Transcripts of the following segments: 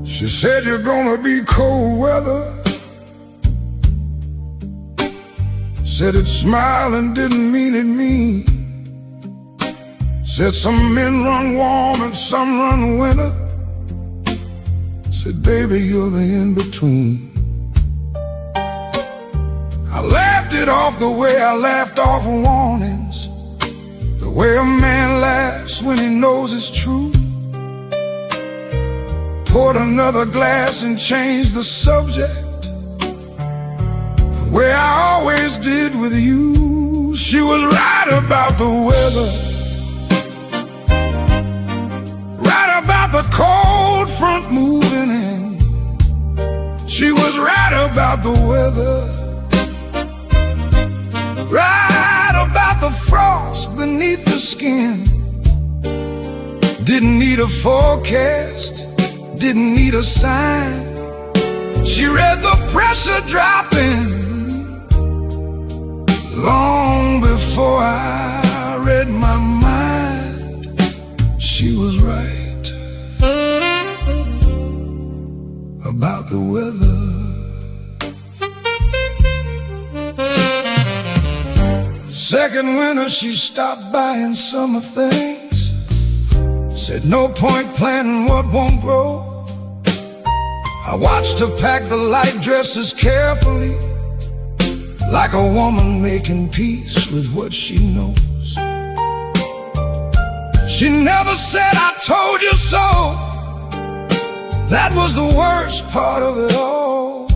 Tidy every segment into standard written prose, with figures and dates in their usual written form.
She said you're gonna be cold weather. Said it smiled and didn't mean it mean. Said some men run warm and some run winter. Said baby you're the in-between. I laughed it off the way I laughed off warnings, the way a man laughs when he knows it's true. Poured another glass and changed the subject, the way I always did with you. She was right about the weather, right about the cold front moving in. She was right about the weather, right about the frost beneath the skin. Didn't need a forecast, didn't need a sign. She read the pressure dropping long before I read my mind. She was right about the weather. Second winter she stopped buying summer things. Said no point planting what won't grow. I watched her pack the light dresses carefully, like a woman making peace with what she knows. She never said I told you so. That was the worst part of it all.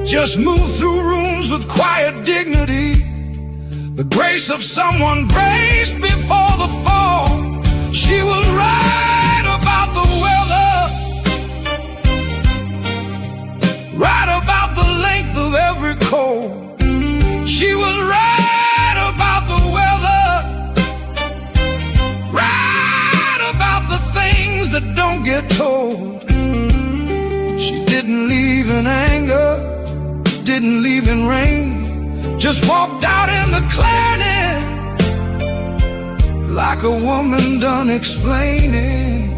Just move through rooms with quiet dignity, the grace of someone braced before the fall. She was right about the weather, right about the length of every cold. She was right about the weather, right about the things that don't get told. She didn't leave in anger, didn't leave in rain, just walked out in the clearness, like a woman done explaining.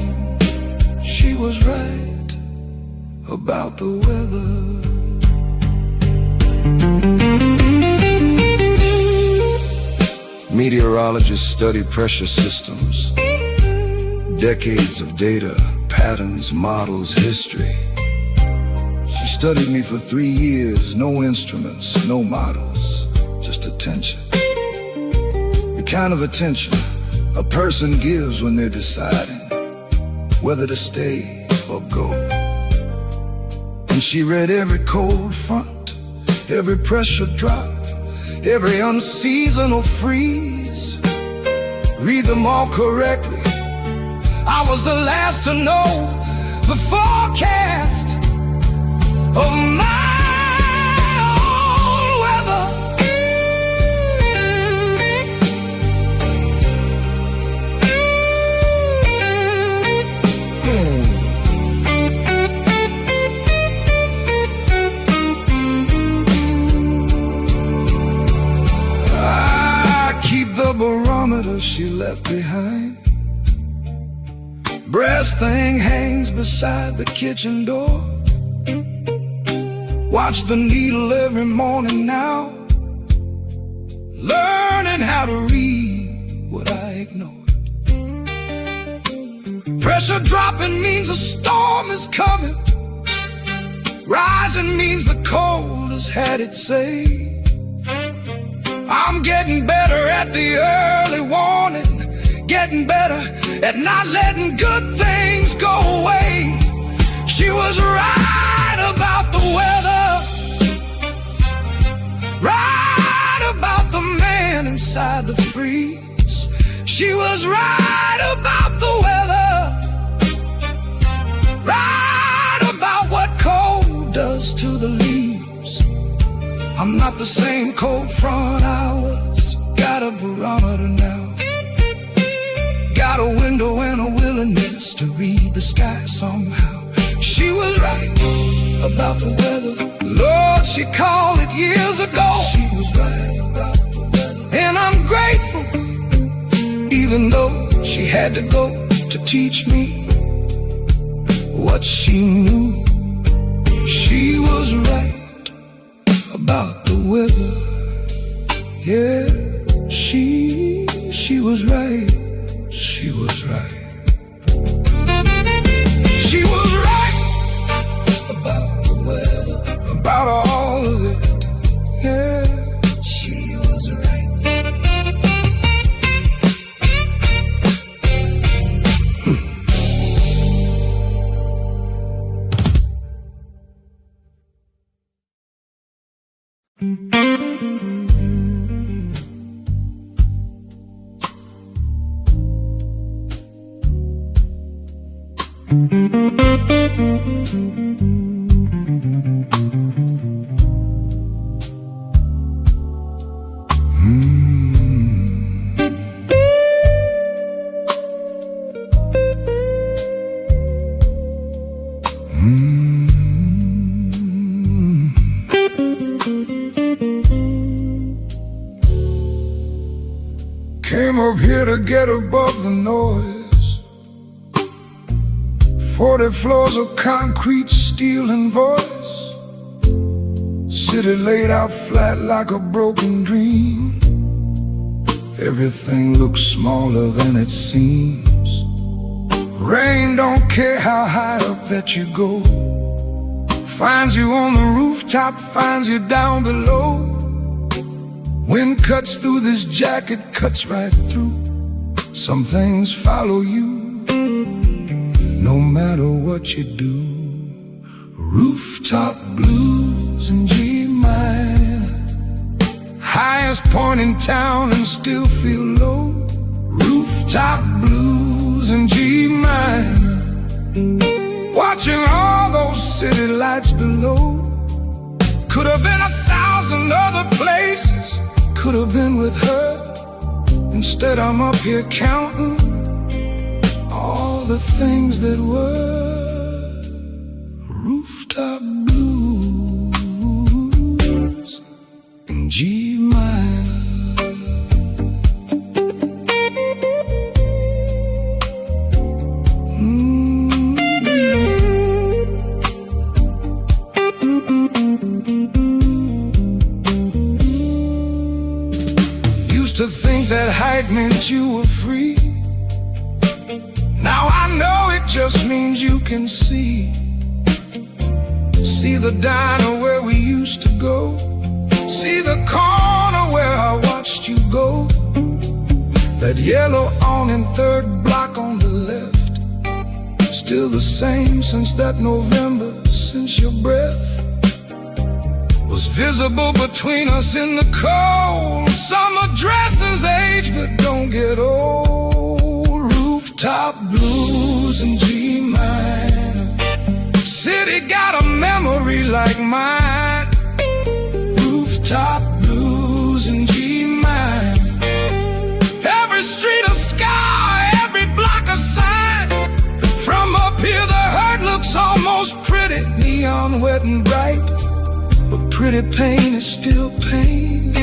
She was right about the weather. Meteorologists study pressure systems, decades of data, patterns, models, history. She studied me for 3 years, no instruments, no models, just attention. The kind of attention a person gives when they're deciding whether to stay or go. And she read every cold front, every pressure drop, every unseasonal freeze. Read them all correctly. I was the last to know the forecast of my own weather. I keep the barometer she left behind. Brass thing hangs beside the kitchen door. Watch the needle every morning now, learning how to read what I ignored. Pressure dropping means a storm is coming. Rising means the cold has had its say. I'm getting better at the early warning, getting better at not letting good things go away. She was right about the weather, inside the freeze. She was right about the weather, right about what cold does to the leaves. I'm not the same cold front I was. Got a barometer now, got a window and a willingness to read the sky somehow. She was right about the weather, Lord, she called it years ago. She was right about the weather, and I'm grateful, even though she had to go to teach me what she knew. She was right about the weather, yeah, she was right, she was right. She was right about the weather, about all of it, yeah, she was right. Came up here to get above the noise. 40 floors of concrete, steel and voice. City laid out flat like a broken dream. Everything looks smaller than it seems. Rain don't care how high up that you go. Finds you on the rooftop, finds you down below. Wind cuts through this jacket, cuts right through. Some things follow you, no matter what you do. Rooftop blues in G minor, highest point in town and still feel low. Rooftop blues in G minor, watching all those city lights below. Could have been 1,000 other places, could have been with her. Instead I'm up here counting all the things that were. Rooftop blues in G minor. To think that height meant you were free. Now I know it just means you can see. See the diner where we used to go. See the corner where I watched you go. That yellow awning, third block on the left. Still the same since that November, since your breath was visible between us in the cold. Summer dresses age but don't get old. Rooftop blues in G minor. City got a memory like mine. Rooftop blues in G minor. Every street a sky, every block a sign. From up here the hurt looks almost pretty, neon wet and bright. But pretty pain is still pain,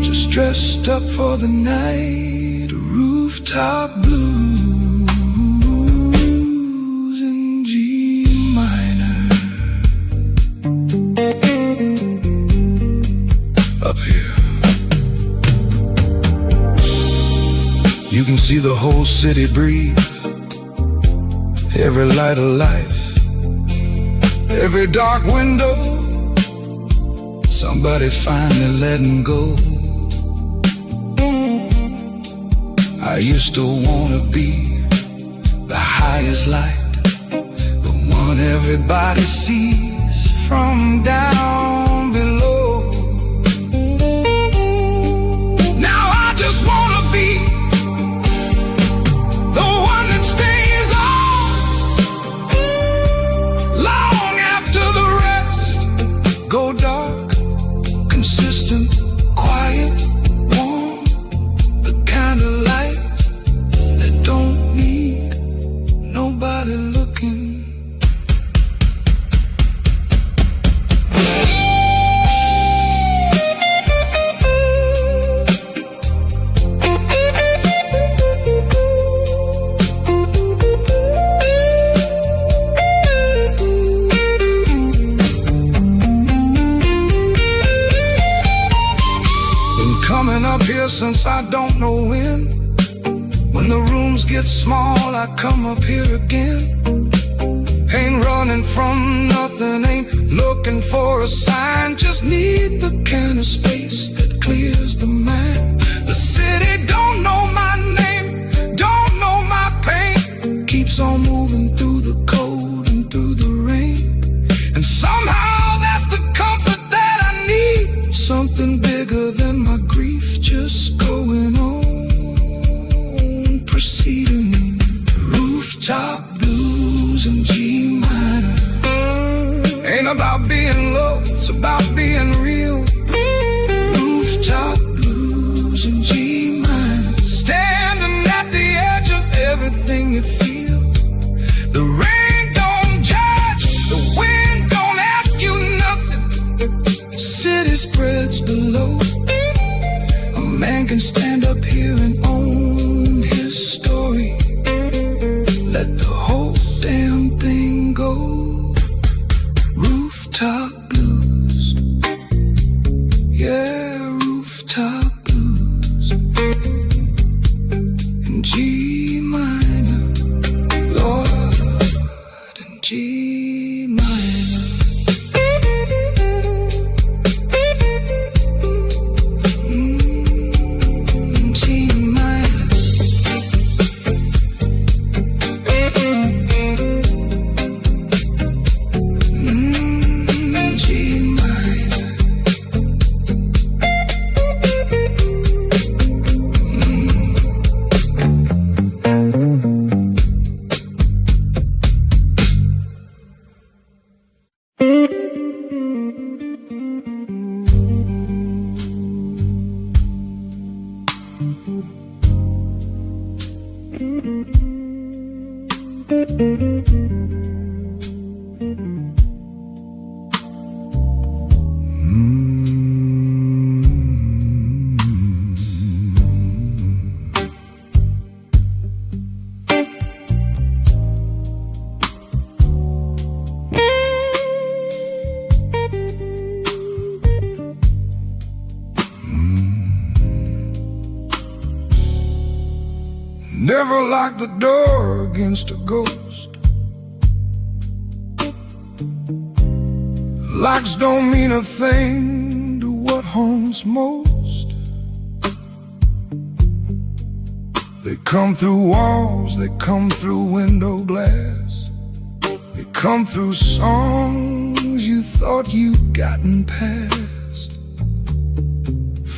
just dressed up for the night. Rooftop blues in G minor. Up here you can see the whole city breathe. Every light of life, every dark window, somebody finally letting go. I used to wanna be the highest light, the one everybody sees from down below. since I don't know when. When the rooms get small, I come up here again. Ain't running from nothing, ain't looking for a sign. Just need the kind of space that clears the mind. The city don't know my name, don't know my pain. Keeps on moving through the cold and through the rain. And somehow that's the comfort that I need. Something bigger than my grief, just going on, proceeding. Rooftop blues in G minor. Ain't about being low, it's about being real. Rooftop blues in G minor. Standing at the edge of everything you feel. The rain don't judge, the wind don't ask you nothing. City spreads below. A man can stand up here and own his story. Let the whole damn thing go. Rooftop blues. Yeah, rooftop blues. In G minor. Lord, in G minor. In G minor. G minor. Never lock the door against a ghost. Locks don't mean a thing to what haunts most. They come through walls, they come through window glass. They come through songs you thought you'd gotten past.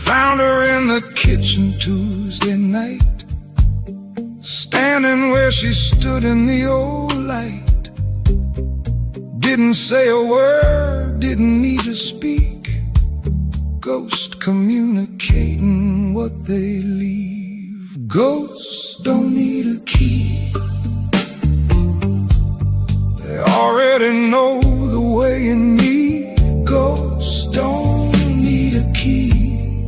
Found her in the kitchen Tuesday night, standing where she stood in the old light. Didn't say a word, didn't need to speak. Ghost communicating what they leave. Ghosts don't need a key. They already know the way in me. Ghosts don't need a key.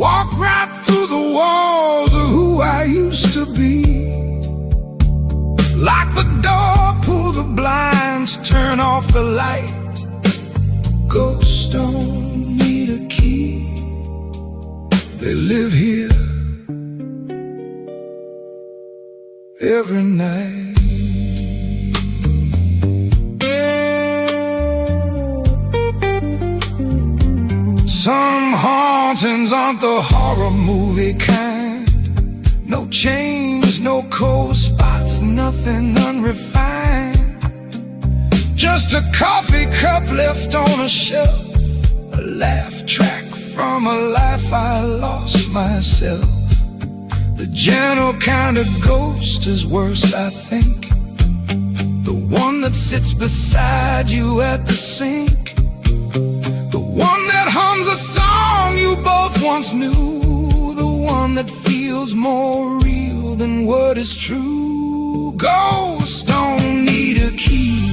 Walk right through the walls of who I used to be. Lock the door, pull the blinds, turn off the light. Ghosts don't need a key. They live here every night. Some hauntings aren't the horror movie kind. No chains, no cold spots, nothing unrefined. Just a coffee cup left on a shelf, a laugh track from a life I lost myself. The gentle kind of ghost is worse, I think. The one that sits beside you at the sink. The one that hums a song you both once knew. The one that feels more real than what is true. Ghosts don't need a key.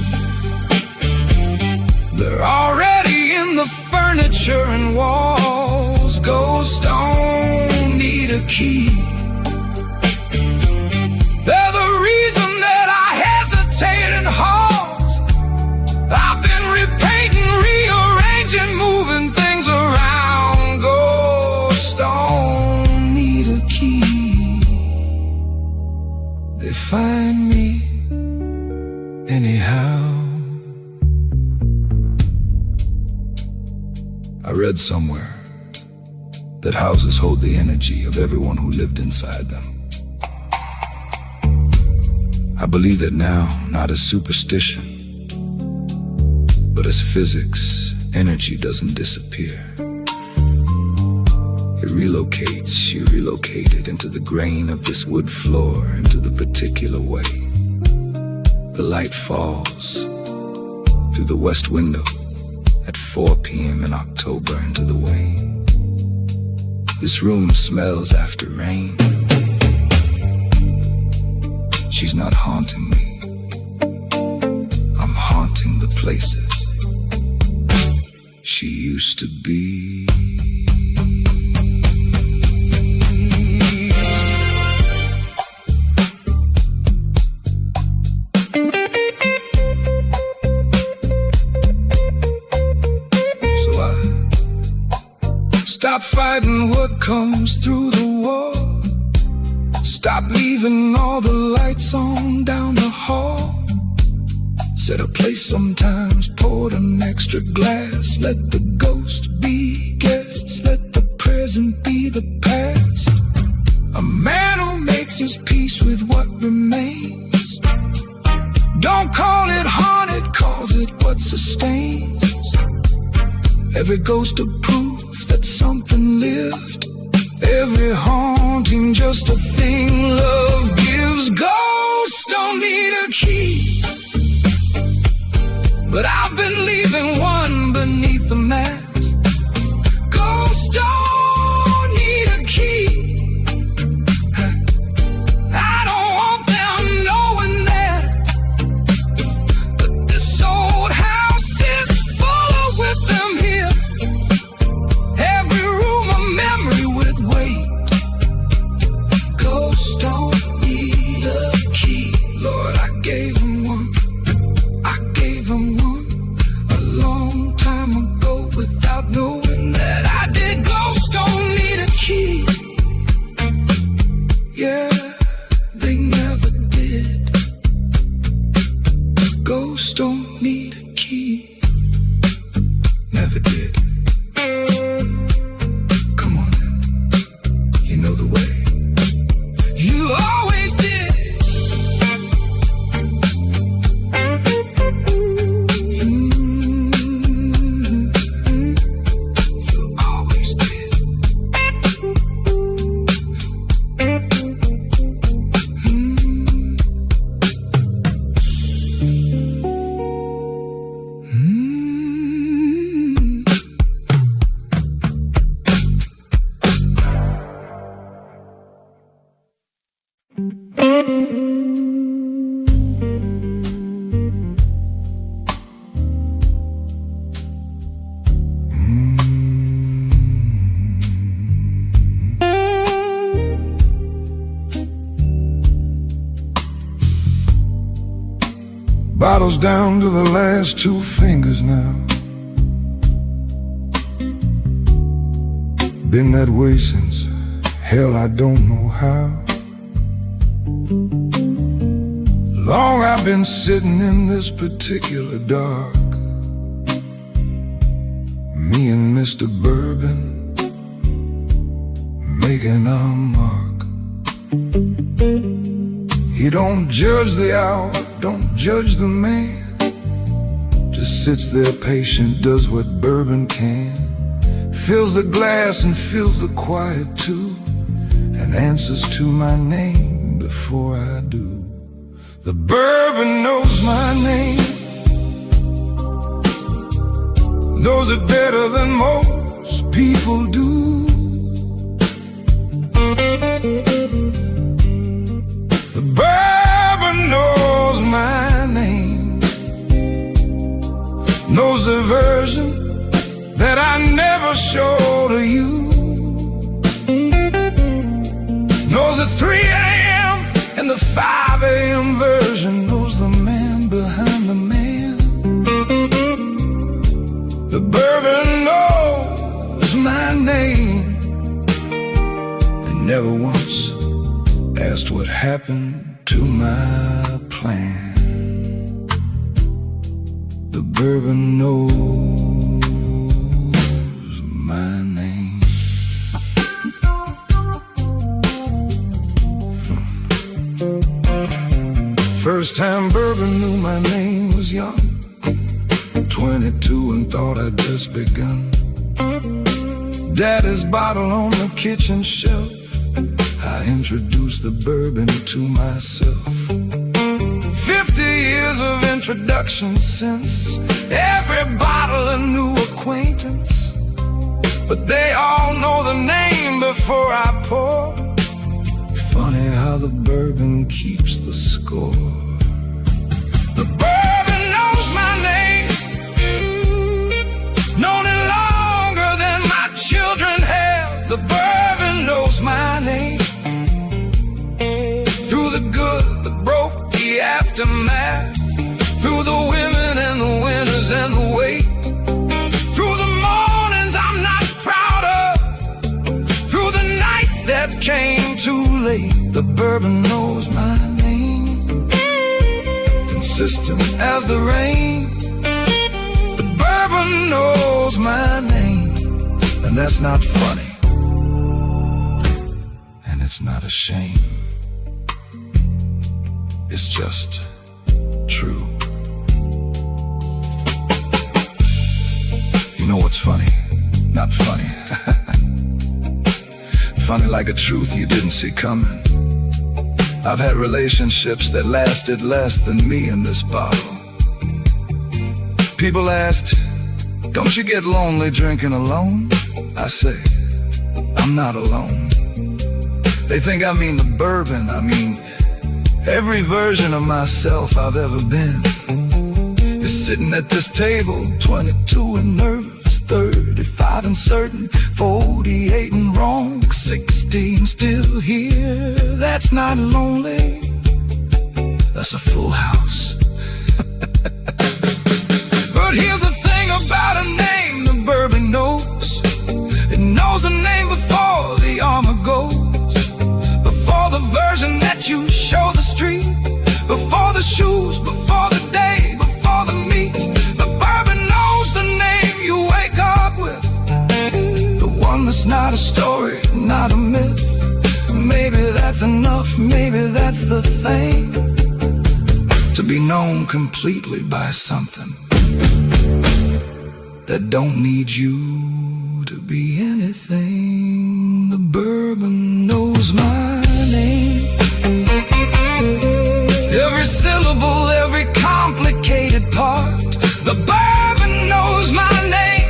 They're already in the furniture and walls. Ghosts don't need a key. They're the reason that I hesitate in halls. I've been repainting, rearranging, moving things around. Ghosts they find me anyhow. I read somewhere that houses hold the energy of everyone who lived inside them. I believe it now, not as superstition, but as physics. Energy doesn't disappear. It relocates. You relocate it into the grain of this wood floor, into the particular way. The light falls through the west window at 4 p.m. in October into the way. This room smells after rain. She's not haunting me. I'm haunting the places she used to be. So I stop fighting what comes through the wall. Stop leaving all the lights on down the hall. Set a place sometimes, poured an extra glass. Let the ghost be guests, let the present be the past. A man who makes his peace with what remains. Don't call it haunted, calls it what sustains. Every ghost a proof that something lived. Every haunting just a thing love gives. Ghosts don't need a key, but I've been leaving one beneath the mat. Ghosts don't need a key. I don't want them knowing that. But this old house is full of with them here. Every room a memory with weight. Ghosts don't need a key. Lord, I gave them one. I gave them one a long time ago without knowing that I did. Ghosts don't need a key. Yeah, they never did. Ghosts don't need a key. Never did. Come on then, you know the way. You always did. Bottles down to the last 2 fingers now. Been that way since hell I don't know how. Long I've been sitting in this particular dark. Me and Mr. Bourbon making our mark. He don't judge the hour, don't judge the man. Just sits there patient, does what bourbon can. Fills the glass and fills the quiet too, and answers to my name before I do. The bourbon knows my name, knows it better than most people do. The bourbon knows my name, knows the version that I never show to you. Knows the 3 a.m. and the 5 a.m. version, knows the man behind the man. The bourbon knows my name, and never once asked what happened to my plan. The bourbon knows my name. First time bourbon knew my name was young, 22 and thought I'd just begun. Daddy's bottle on the kitchen shelf, I introduced the bourbon to myself. 50 years of introduction since, every bottle a new acquaintance. But they all know the name before I pour. Funny how the bourbon keeps the score. The bourbon knows my name, known it longer than my children have. The bourbon knows my name, through the good, the broke, the aftermath, through the women and the winners and the wait, through the mornings I'm not proud of, through the nights that came too late. The bourbon knows my name, consistent as the rain. The bourbon knows my name, and that's not funny, and it's not a shame. It's just true. You know what's funny? Not funny. Funny like a truth you didn't see coming. I've had relationships that lasted less than me in this bottle. People asked, don't you get lonely drinking alone? I say, I'm not alone. They think I mean the bourbon, I mean every version of myself I've ever been is sitting at this table, 22 and nervous, 35 and certain, 48 and wrong, 16 still here. That's not lonely, that's a full house. But here's the thing about a name the bourbon knows. It knows the name before the armor goes, before the version that you show the street, before the shoes, before the day, before the meat. The bourbon knows the name you wake up with, the one that's not a story, not a myth. Maybe that's enough, maybe that's the thing, to be known completely by something that don't need you to be anything. The bourbon knows my name, every syllable, every complicated part. The bourbon knows my name,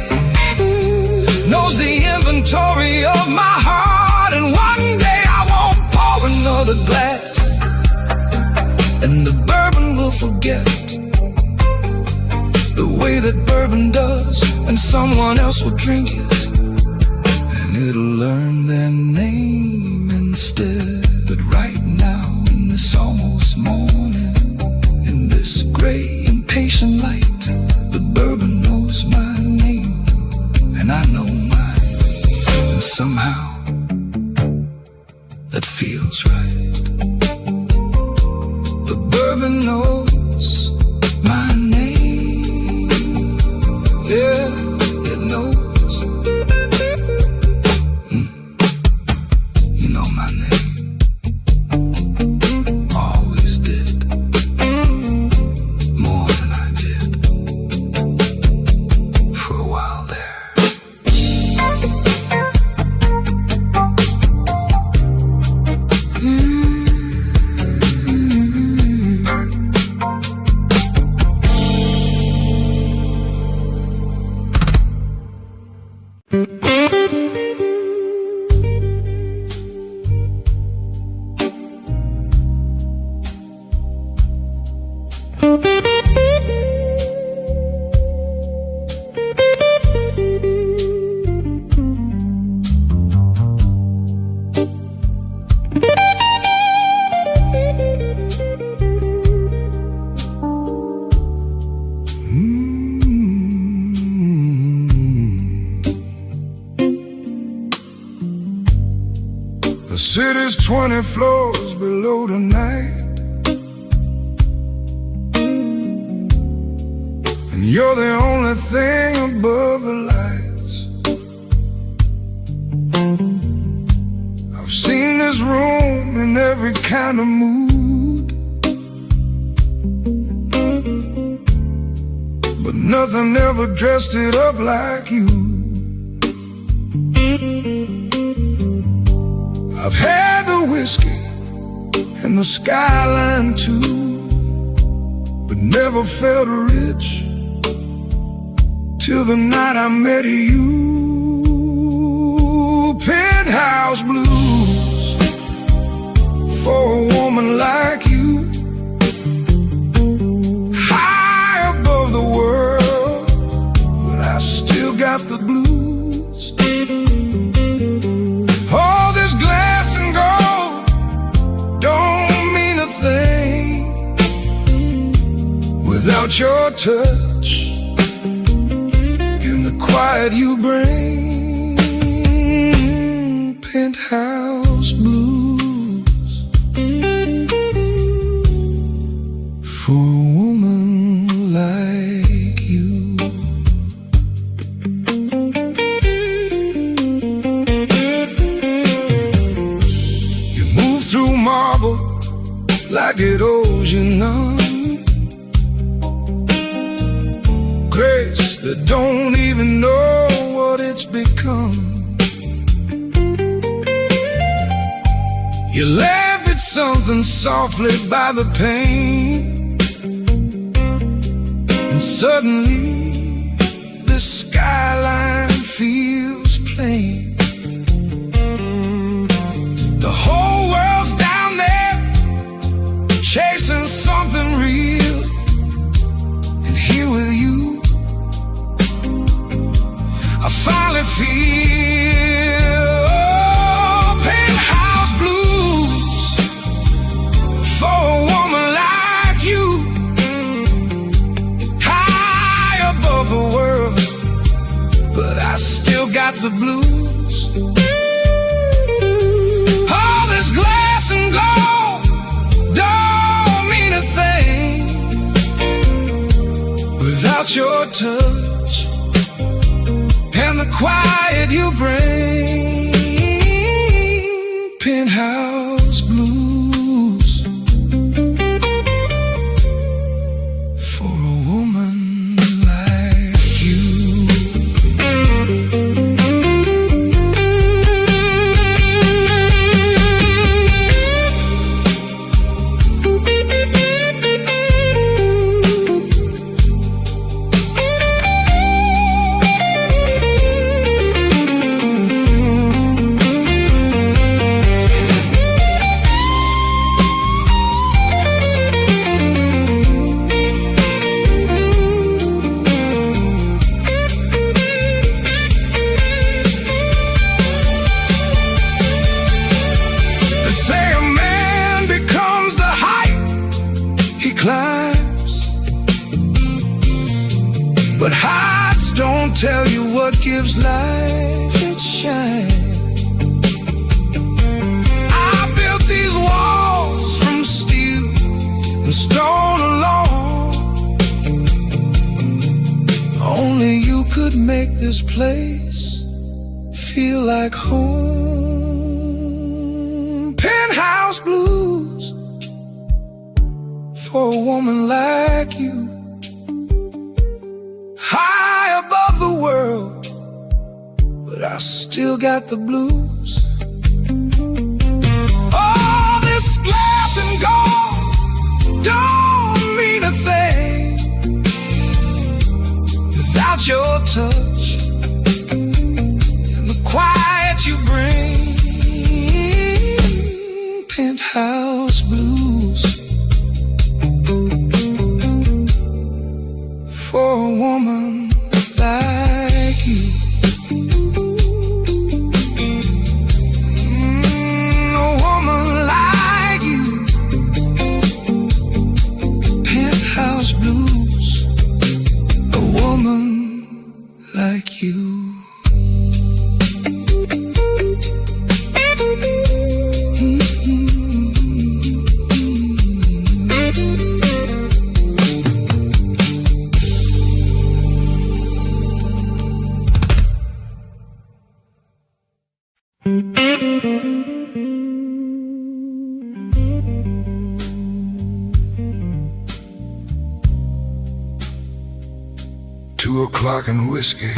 knows the inventory of my heart. And one day I won't pour another glass, and the bourbon will forget the way that bourbon does, and someone else will drink it, and it'll learn their name instead. But right now, in this almost morning, in this gray impatient light, the bourbon knows my name, and I know mine, and somehow that feels right. The bourbon knows my name, yeah, it knows. You know my name. Always did. More than I did. For a while there. The city's 20 floors below tonight. and you're the only thing above the lights. I've seen this room in every kind of mood, but nothing ever dressed it up like you. I've had the whiskey and the skyline too, but never felt rich till the night I met you. Penthouse blues for a woman like you, high above the world, but I still got the blues. All this glass and gold don't mean a thing without your touch and the quiet you bring. Penthouse blues for a woman like you. You move through marble like it owes you none, grace that don't even know what it's become. You laugh at something softly by the pain, and suddenly the skyline feels plain. The whole world's down there chasing something real, and here with you I finally feel penthouse blues for a woman like you, high above the world, but I still got the blues. All this glass and gold don't mean a thing without your touch and the quiet you bring. Penthouse blues for a woman like you. Climbs, but heights don't tell you what gives life its shine. I built these walls from steel and stone alone. Only you could make this place feel like home. Penthouse blues for a woman like you, high above the world, but I still got the blues. All this glass and gold don't mean a thing without your touch and the quiet you bring. Penthouse blues for a woman like you. 2 o'clock and whiskey.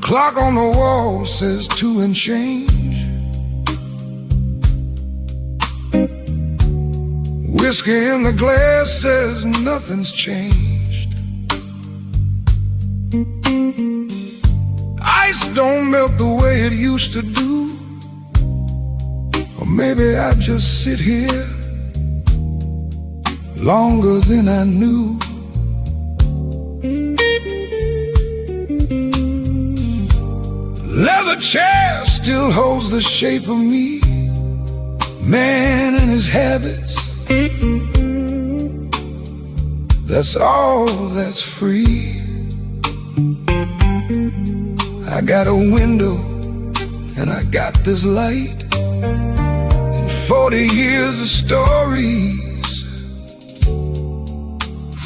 Clock on the wall says 2 and change. Whiskey in the glass says nothing's changed. Ice don't melt the way it used to do. Or maybe I just sit here longer than I knew. Leather chair still holds the shape of me, man and his habits. That's all that's free. I got a window and I got this light, and 40 years of stories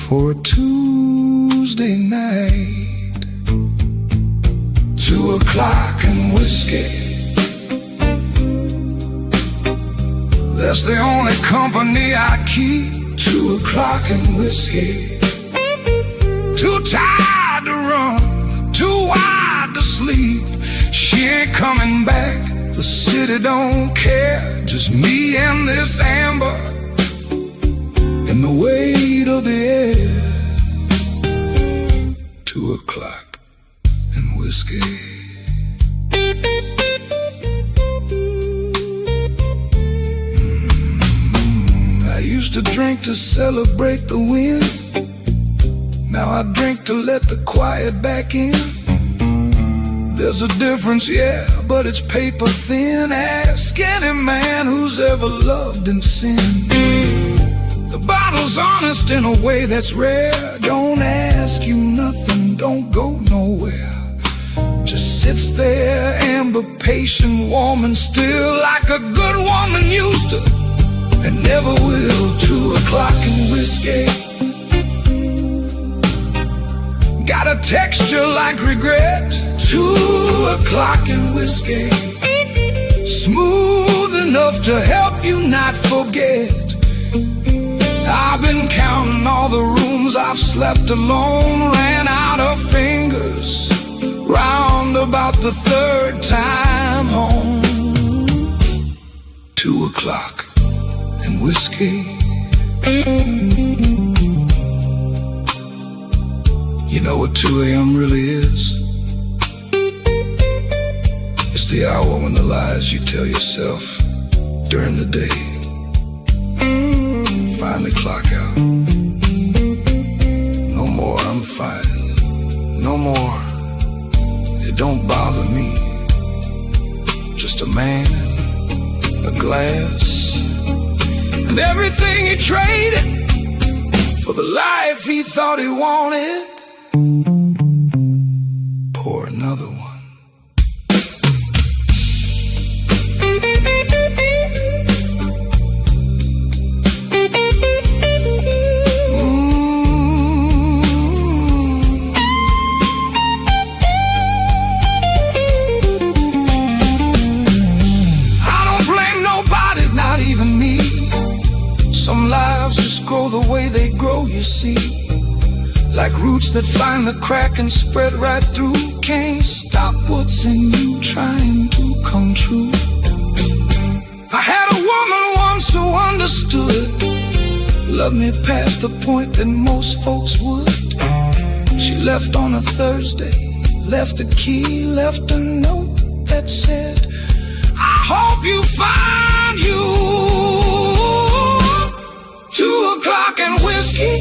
for a Tuesday night. 2 o'clock and whiskey, that's the only company I keep. 2 o'clock and whiskey. Too tired to run, too wide to sleep. She ain't coming back, the city don't care. Just me and this amber and the weight of the air. 2 o'clock and whiskey. I used to drink to celebrate the win. Now I drink to let the quiet back in. There's a difference, yeah, but it's paper thin. Ask any man who's ever loved and sinned. The bottle's honest in a way that's rare. Don't ask you nothing, don't go nowhere. Just sits there, amber, patient, warm and still, like a good woman used to and never will. 2 o'clock and whiskey. Got a texture like regret. 2 o'clock and whiskey. Smooth enough to help you not forget. I've been counting all the rooms I've slept alone. Ran out of fingers round about the 3rd time home. 2 o'clock and whiskey. You know what 2 a.m. really is? It's the hour when the lies you tell yourself during the day finally clock out. No more, I'm fine. No more, it don't bother me. Just a man, a glass, and everything he traded for the life he thought he wanted. Pour another one. Grow the way they grow, you see, like roots that find the crack and spread right through. Can't stop what's in you trying to come true. I had a woman once who understood, loved me past the point that most folks would. She left on a Thursday, left a key, left a note that said, I hope you find you. 2 o'clock and whiskey,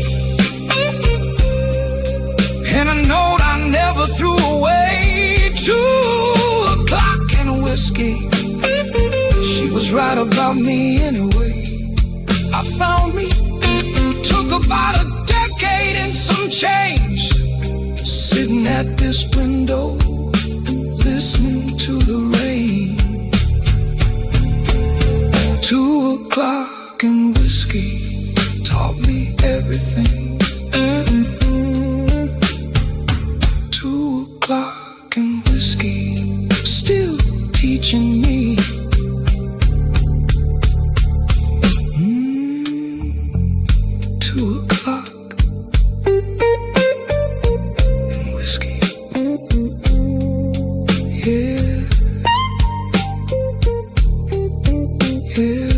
and a note I never threw away. 2 o'clock and whiskey, she was right about me anyway. I found me, took about a decade and some change, sitting at this window, listening to the rain. o'clock and whiskey taught me everything. 2 o'clock and whiskey still teaching me. 2 o'clock and whiskey. Yeah. Yeah.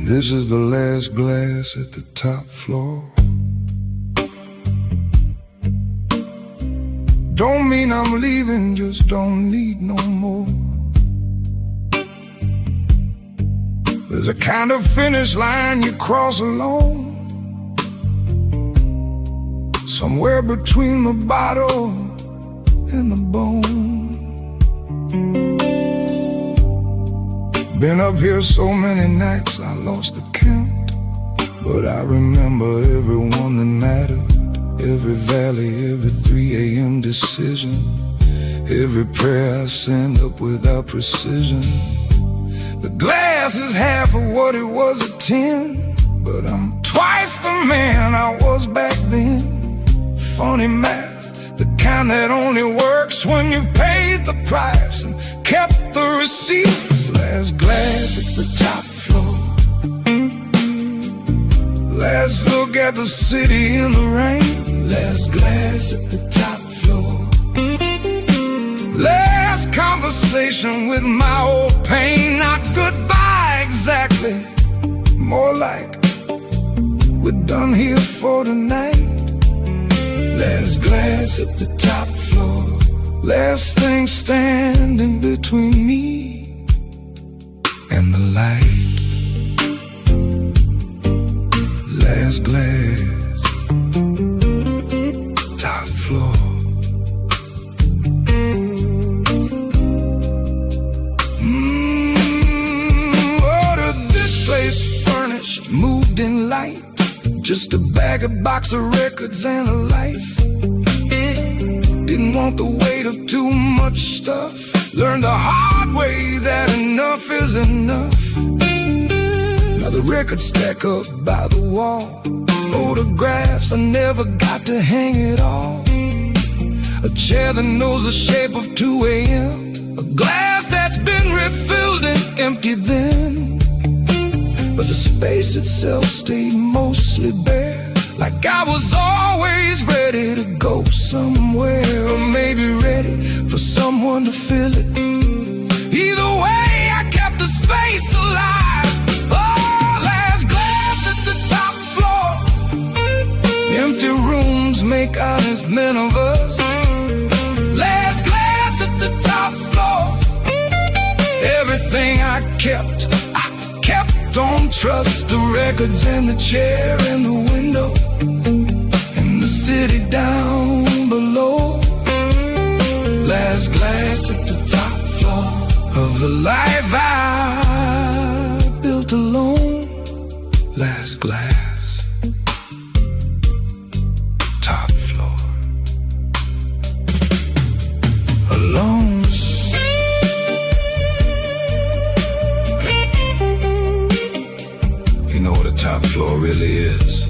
This is the last glass at the top floor. Don't mean I'm leaving, just don't need no more. There's a kind of finish line you cross alone, somewhere between the bottle and the bone. Been up here so many nights I lost the count, but I remember everyone that mattered. Every valley, every 3 a.m. decision, every prayer I send up without precision. The glass is half of what it was at 10, but I'm twice the man I was back then. Funny math, the kind that only works when you've paid the price and kept the receipts. Last glass at the top floor. Let's look at the city in the rain. Last glass at the top floor. Last conversation with my old pain. Not goodbye exactly, more like we're done here for tonight. Last glass at the top floor. Last thing standing between me and the light. Last glass, top floor. Ordered this place furnished, moved in light. Just a bag, a box of records and a life. Didn't want the weight of too much stuff. Learned the hard way that enough is enough. Now the records stack up by the wall. Photographs, I never got to hang it all. A chair that knows the shape of 2 a.m. A glass that's been refilled and emptied then. But the space itself stayed mostly bare. Like I was always ready to go somewhere, or maybe ready for someone to fill it. Either way, I kept the space alive. Oh, last glass at the top floor. Empty rooms make honest men of us. Last glass at the top floor. Everything I kept don't trust. The records and the chair and the window and the city down below. Last glass at the top floor of the life I built alone. Last glass, top floor, alone. Top floor really is.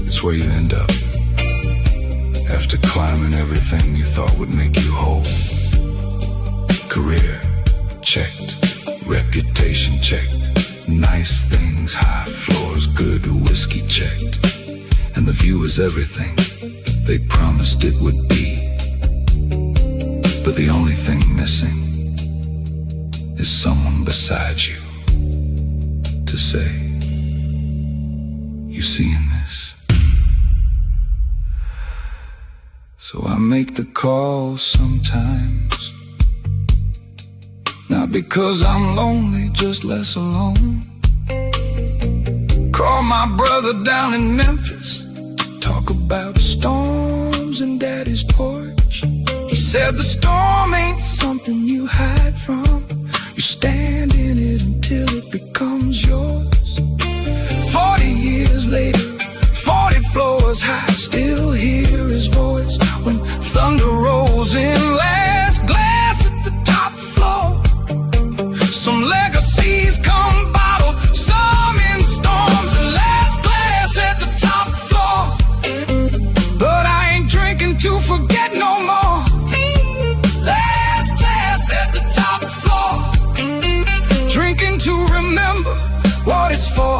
It's where you end up after climbing everything you thought would make you whole. Career checked, reputation checked, nice things, high floors, good whiskey checked, and the view is everything they promised it would be. But the only thing missing is someone beside you to say, you seeing this? so I make the call sometimes. Not because I'm lonely, just less alone. Call my brother down in Memphis, talk about storms in Daddy's porch. He said the storm ain't something you hide from. You stand in it until it becomes yours. 40 years later, 40 floors high, still hear his voice when thunder rolls in. Last glass at the top floor. Some legacies come bottled, some in storms, and last glass at the top floor. But I ain't drinking to forget no more. Last glass at the top floor. Drinking to remember what it's for.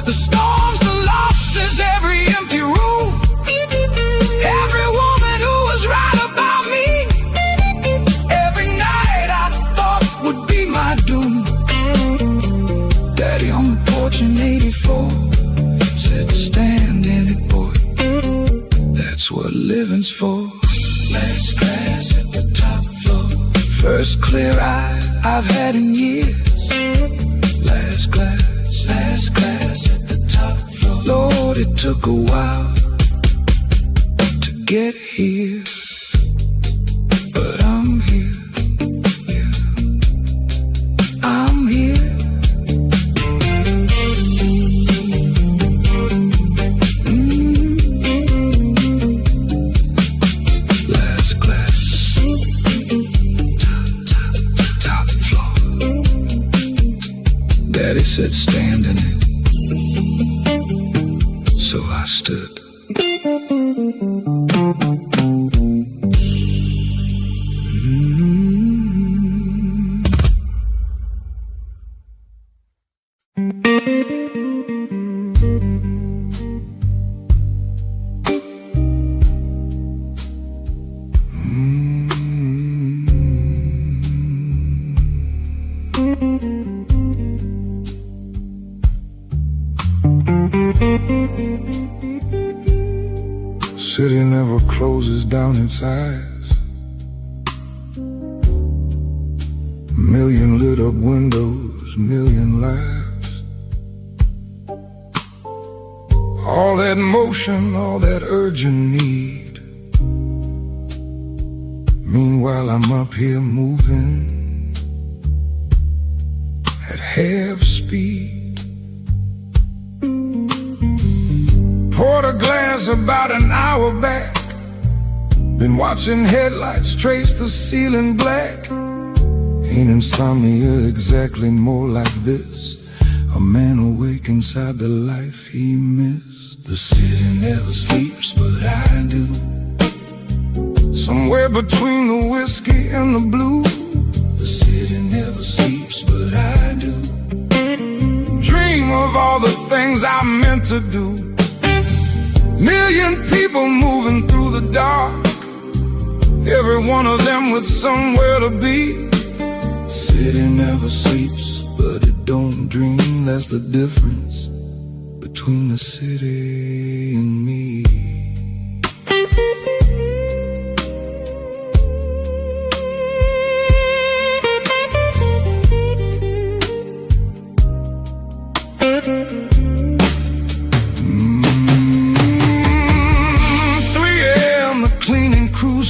The storms, the losses, every empty room, every woman who was right about me, every night I thought would be my doom. Daddy on the porch in '84 said, stand in it, boy, that's what living's for. Last glass at the top floor. First clear eye I've had in years. Last glass at the top floor. Lord, it took a while to get here, but I'm here, yeah, I'm here. Last glass, top floor. Daddy said stand in it, so I stood. City never closes down its eyes. Million lit up windows, million lives. All that motion, all that urgent need. Meanwhile I'm up here moving at half speed. Poured a glass about an hour back. Been watching headlights trace the ceiling black. Ain't insomnia exactly more like this? A man awake inside the life he missed. The city never sleeps, but I do. Somewhere between the whiskey and the blue. The city never sleeps, but I do. Dream of all the things I meant to do. Million people moving through the dark, every one of them with somewhere to be. City never sleeps, but it don't dream. That's the difference between the city and me.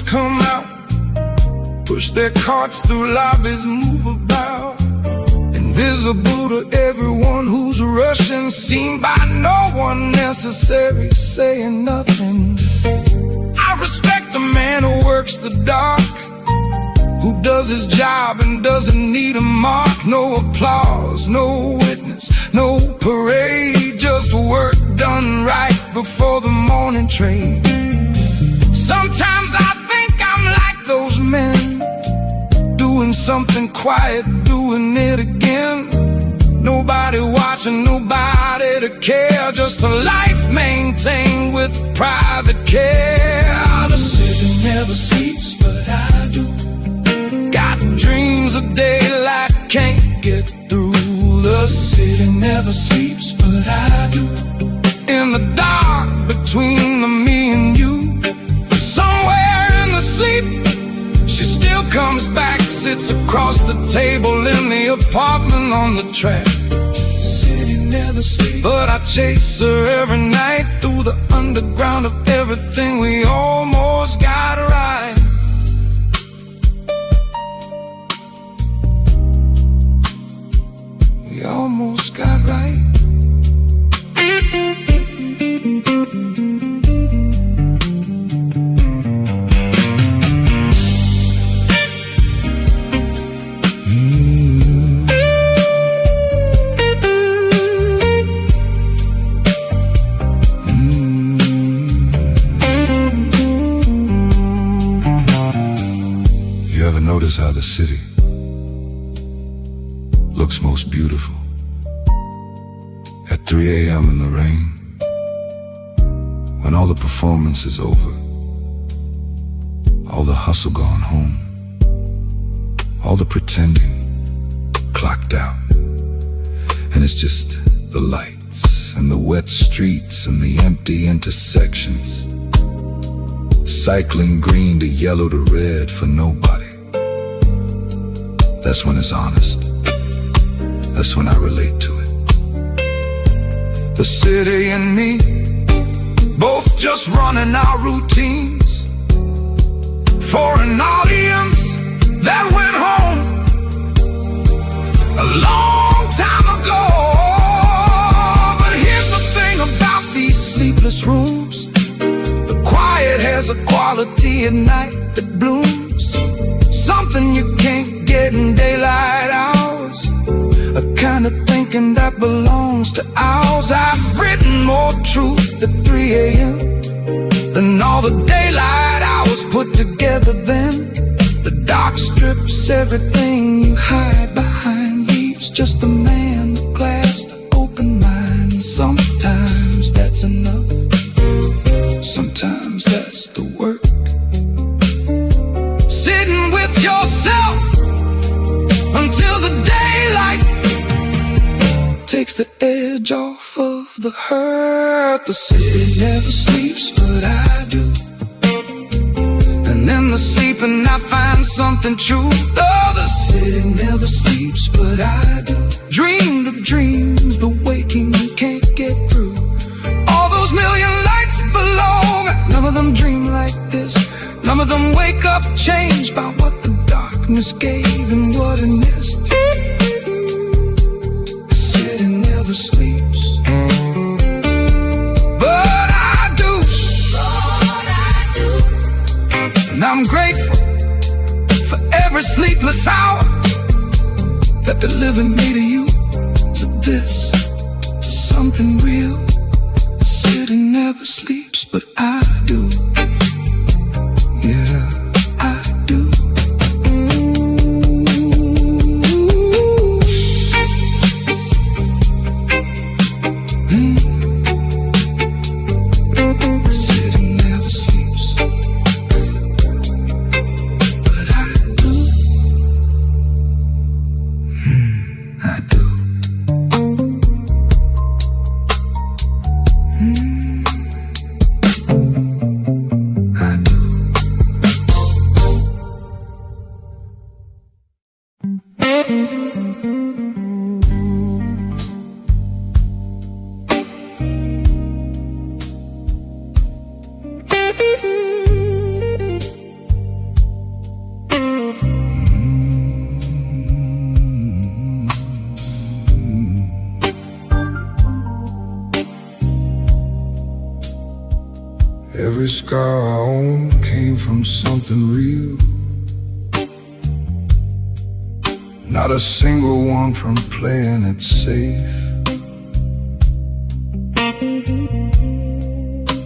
Come out, push their carts through lobbies, move about. Invisible to everyone who's rushing, seen by no one necessary, saying nothing. I respect a man who works the dark, who does his job and doesn't need a mark. No applause, no witness, no parade, just work done right before the morning trade. Sometimes I think I'm like those men, doing something quiet, doing it again. Nobody watching, nobody to care, just a life maintained with private care. The city never sleeps, but I do. Got dreams of daylight, can't get through. The city never sleeps, but I do. In the dark between the me and you, somewhere comes back, sits across the table in the apartment on the track. City never sleeps, but I chase her every night through the underground of everything we almost got right. We almost got right. Notice how the city looks most beautiful at 3 a.m. in the rain, when all the performance is over, all the hustle gone home, all the pretending clocked out, and it's just the lights and the wet streets and the empty intersections, cycling green to yellow to red for nobody. That's when it's honest. That's when I relate to it. The city and me, both just running our routines for an audience that went home a long time ago. But here's the thing about these sleepless rooms: the quiet has a quality at night that blooms, something you can't get in daylight hours, a kind of thinking that belongs to ours. I've written more truth at 3 a.m. than all the daylight hours put together then. The dark strips everything you hide behind, leaves just the man, the glass, the open mind. Sometimes that's enough, sometimes that's the work. Sitting with yourself until the daylight takes the edge off of the hurt. The city never sleeps, but I do. And in the sleeping I find something true. Oh, the city never sleeps, but I do. Dream the dreams the waking can't get through. All those million lights below me, none of them dream like this. None of them wake up changed by what the darkness gave and what it missed. The city never sleeps, but I do. And I'm grateful for every sleepless hour that the living made of you, to this, to something real. The city never sleeps, but I do. Yeah, I do. The city never sleeps, but I do. I do. I do. Every scar I own came from something real, not a single one from playing it safe.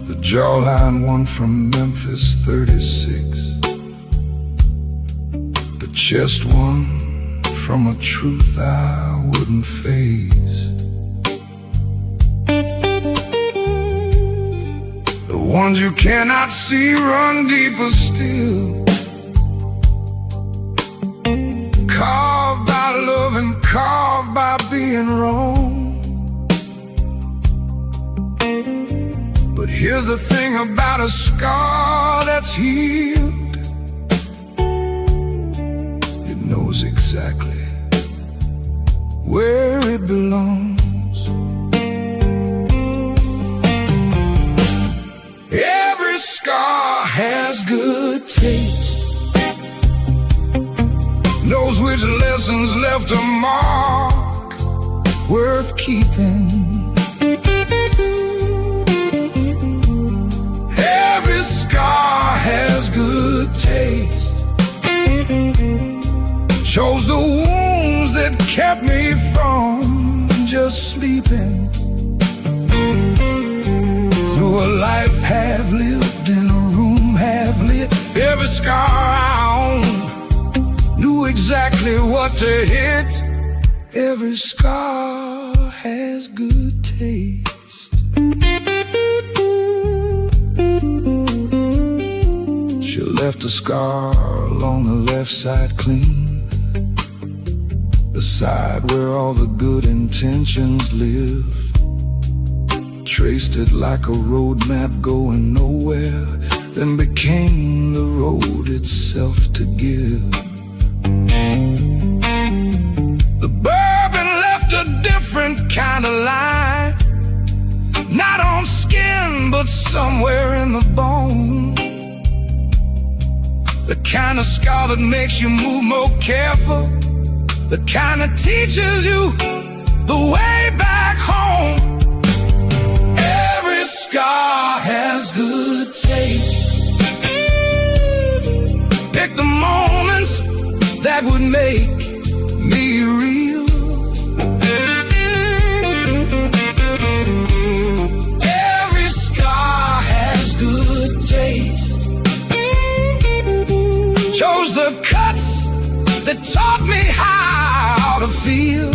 The jawline one from Memphis 36, the chest one from a truth I wouldn't face. The ones you cannot see run deeper still, carved by love and carved by being wrong. But here's the thing about a scar that's healed: exactly where it belongs. Every scar has good taste, knows which lessons left a mark worth keeping. Every scar has good taste, shows the wounds that kept me from just sleeping. Through a life half lived in a room half lit, every scar I own knew exactly what to hit. Every scar has good taste. She left a scar along the left side clean, the side where all the good intentions live. Traced it like a road map going nowhere, then became the road itself to give. The bourbon left a different kind of line, not on skin but somewhere in the bone. The kind of scar that makes you move more careful, the kind that teaches you the way back home. Every scar has good taste. Pick the moments that would make me real. Every scar has good taste, chose the cuts that taught me how to feel.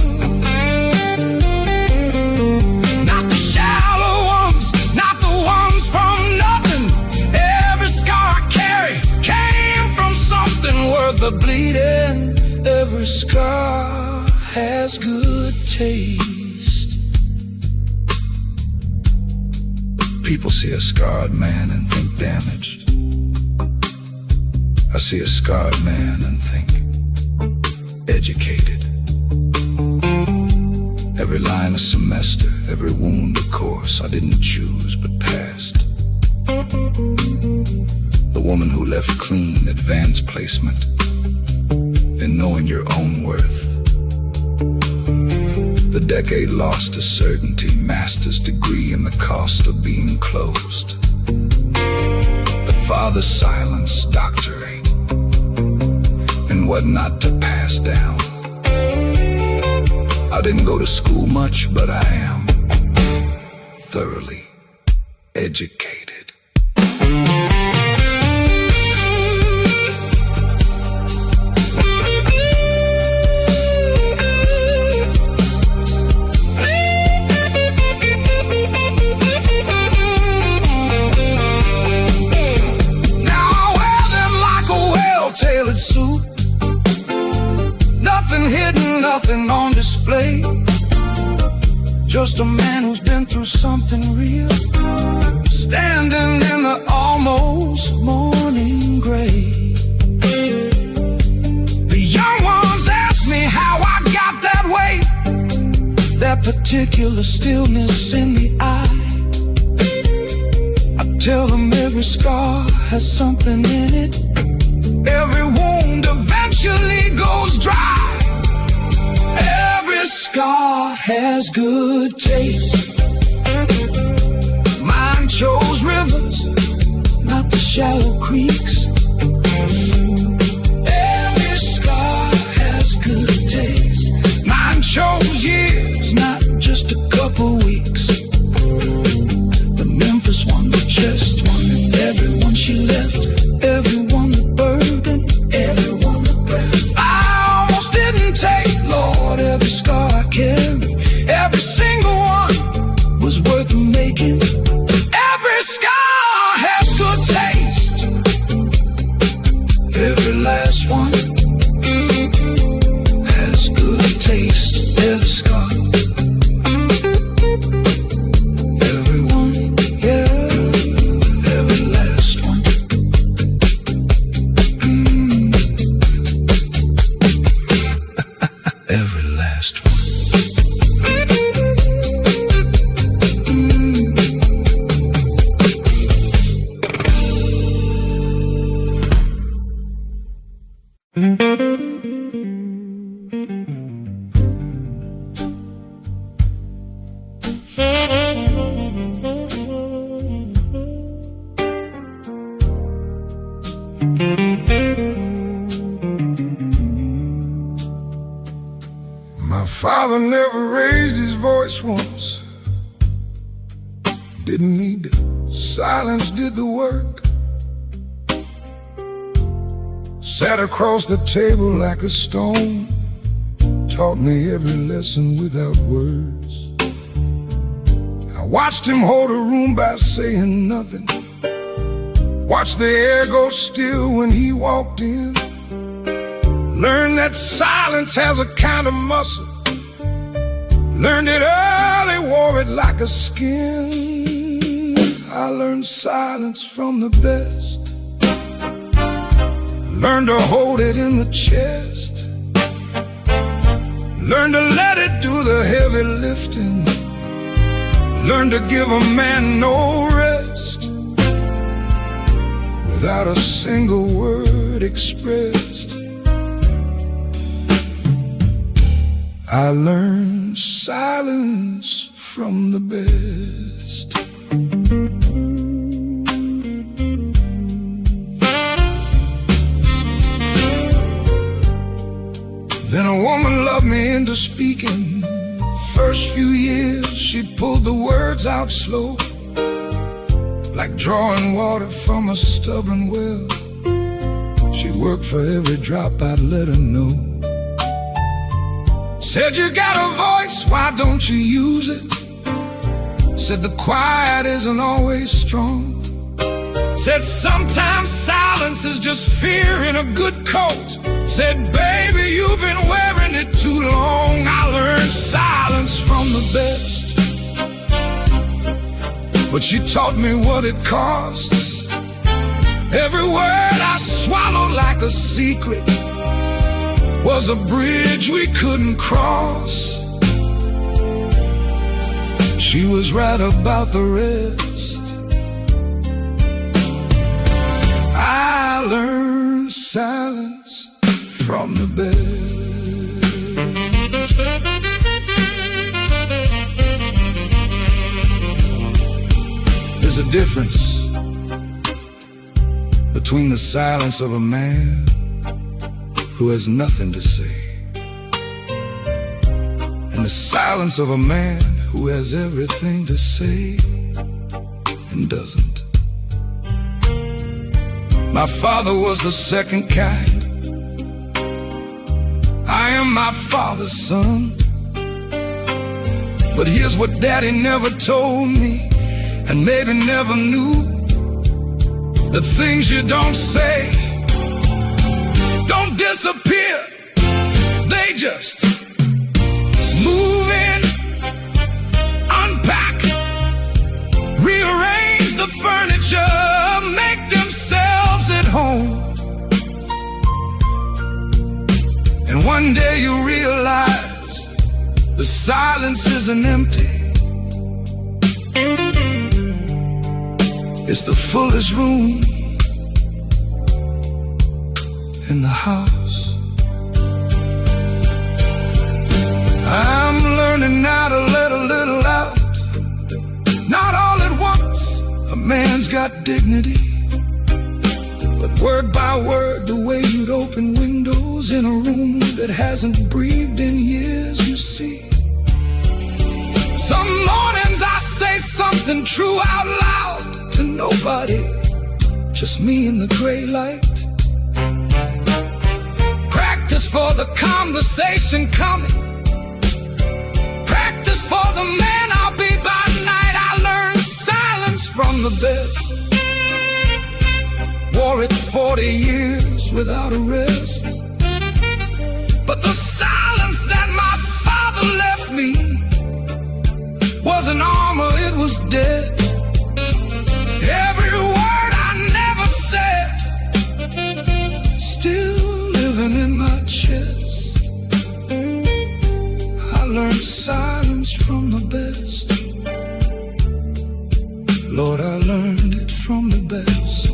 Not the shallow ones, not the ones from nothing. Every scar I carry came from something worth the bleeding. Every scar has good taste. People see a scarred man and think damaged. I see a scarred man and think educated. Every line a semester, every wound a course I didn't choose but passed. The woman who left clean, advanced placement in knowing your own worth. The decade lost to certainty, master's degree in the cost of being closed. The father's silence, doctorate, and what not to pass down. I didn't go to school much, but I am thoroughly educated. Tailored suit, nothing hidden, nothing on display. Just a man who's been through something real, standing in the almost morning gray. The young ones ask me how I got that way, that particular stillness in the eye. I tell them every scar has something in it. Every wound eventually goes dry. Every scar has good taste. Mine chose rivers, not the shallow creeks. Every scar has good taste. Mine chose years, not just a couple weeks. The Memphis one, the chest one, and everyone she left, everyone that burdened, everyone that breath. I almost didn't take, Lord, every scar I carry, every single one was worth making. Every scar has good taste, every last one has good taste. Every scar, every one, yeah, every last one. My father never raised his voice once. Didn't need to. Silence did the work. Sat across the table like a stone. Taught me every lesson without words. I watched him hold a room by saying nothing. Watched the air go still when he walked in. Learned that silence has a kind of muscle. Learned it early, wore it like a skin. I learned silence from the best. Learned to hold it in the chest. Learned to let it do the heavy lifting. Learned to give a man no rest without a single word expressed. I learned silence from the best. Then a woman loved me into speaking. First few years she pulled the words out slow, like drawing water from a stubborn well. She worked for every drop I'd let her know. Said, you got a voice, why don't you use it? Said, the quiet isn't always strong. Said, sometimes silence is just fear in a good coat. Said, baby, you've been wearing it too long. I learned silence from the best, but she taught me what it costs. Every word I swallowed like a secret was a bridge we couldn't cross. She was right about the rest. I learned silence from the best. There's a difference between the silence of a man who has nothing to say and the silence of a man who has everything to say and doesn't. My father was the second kind. I am my father's son. But here's what daddy never told me, and maybe never knew. The things you don't say don't disappear, they just move in, unpack, rearrange the furniture, make themselves at home. And one day you realize the silence isn't empty. It's the fullest room in the house. I'm learning now to let a little out, not all at once. A man's got dignity, but word by word, the way you'd open windows in a room that hasn't breathed in years, you see. Some mornings I say something true out loud to nobody, just me in the gray light. Practice for the conversation coming, practice for the man I'll be by night. I learned silence from the best, wore it 40 years without a rest. But the silence that my father left me wasn't armor, it was dead. Every word I never said, still living in my chest. I learned silence from the best. Lord, I learned it from the best.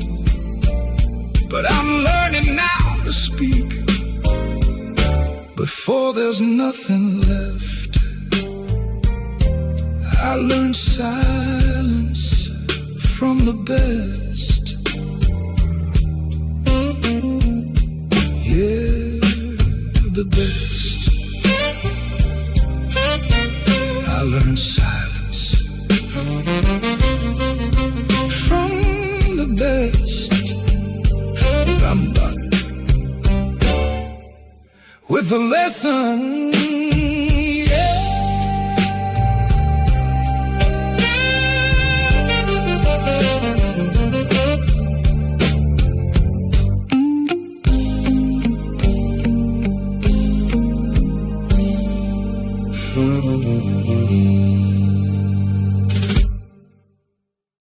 But I'm learning now to speak before there's nothing left. I learned silence from the best. Yeah, the best. I learned silence from the best. I'm done with the lesson